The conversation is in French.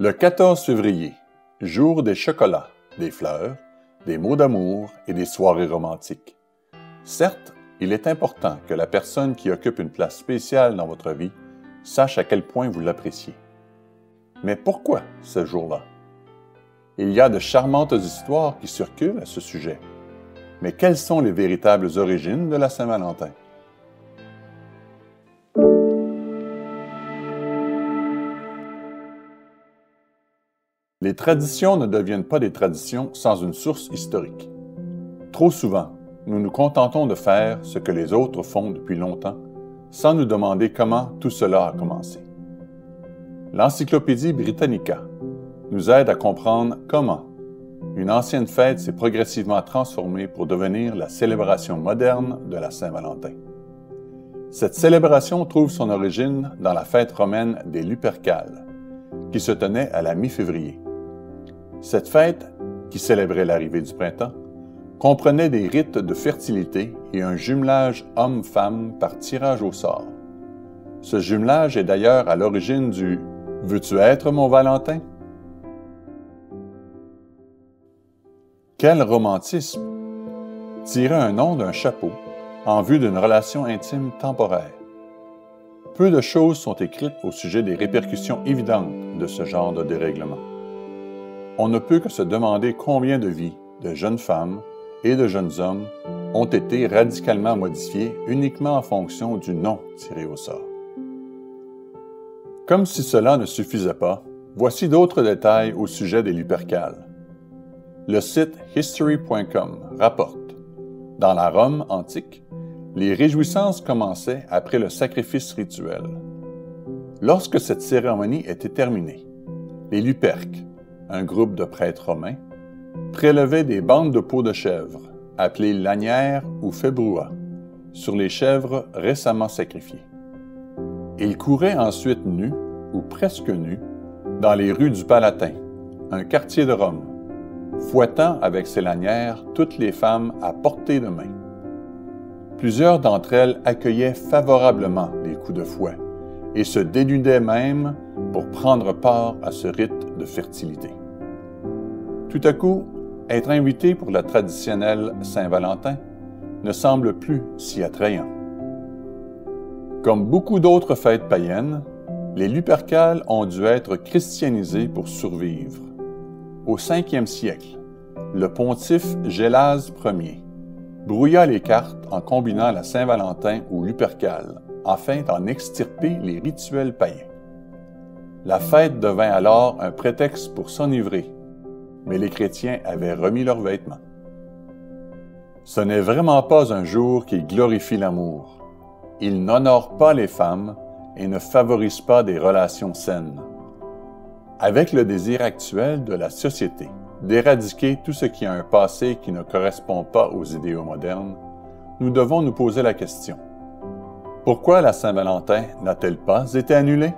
Le 14 février, jour des chocolats, des fleurs, des mots d'amour et des soirées romantiques. Certes, il est important que la personne qui occupe une place spéciale dans votre vie sache à quel point vous l'appréciez. Mais pourquoi ce jour-là? Il y a de charmantes histoires qui circulent à ce sujet. Mais quelles sont les véritables origines de la Saint-Valentin? Les traditions ne deviennent pas des traditions sans une source historique. Trop souvent, nous nous contentons de faire ce que les autres font depuis longtemps, sans nous demander comment tout cela a commencé. L'Encyclopédie Britannica nous aide à comprendre comment une ancienne fête s'est progressivement transformée pour devenir la célébration moderne de la Saint-Valentin. Cette célébration trouve son origine dans la fête romaine des Lupercales, qui se tenait à la mi-février. Cette fête, qui célébrait l'arrivée du printemps, comprenait des rites de fertilité et un jumelage homme-femme par tirage au sort. Ce jumelage est d'ailleurs à l'origine du « Veux-tu être mon Valentin ?» Quel romantisme! Tirer un nom d'un chapeau en vue d'une relation intime temporaire. Peu de choses sont écrites au sujet des répercussions évidentes de ce genre de dérèglement. On ne peut que se demander combien de vies de jeunes femmes et de jeunes hommes ont été radicalement modifiées uniquement en fonction du nom tiré au sort. Comme si cela ne suffisait pas, voici d'autres détails au sujet des Lupercales. Le site history.com rapporte: dans la Rome antique, les réjouissances commençaient après le sacrifice rituel. Lorsque cette cérémonie était terminée, les Luperques, un groupe de prêtres romains, prélevaient des bandes de peau de chèvre, appelées lanières ou februas, sur les chèvres récemment sacrifiées. Ils couraient ensuite nus, ou presque nus, dans les rues du Palatin, un quartier de Rome, fouettant avec ces lanières toutes les femmes à portée de main. Plusieurs d'entre elles accueillaient favorablement les coups de fouet et se dénudaient même pour prendre part à ce rite de fertilité. Tout à coup, être invité pour la traditionnelle Saint-Valentin ne semble plus si attrayant. Comme beaucoup d'autres fêtes païennes, les Lupercales ont dû être christianisées pour survivre. Au 5e siècle, le pontife Gélase Ier brouilla les cartes en combinant la Saint-Valentin aux Lupercales afin d'en extirper les rituels païens. La fête devint alors un prétexte pour s'enivrer, mais les chrétiens avaient remis leurs vêtements. Ce n'est vraiment pas un jour qui glorifie l'amour. Il n'honore pas les femmes et ne favorise pas des relations saines. Avec le désir actuel de la société d'éradiquer tout ce qui a un passé qui ne correspond pas aux idéaux modernes, nous devons nous poser la question: pourquoi la Saint-Valentin n'a-t-elle pas été annulée?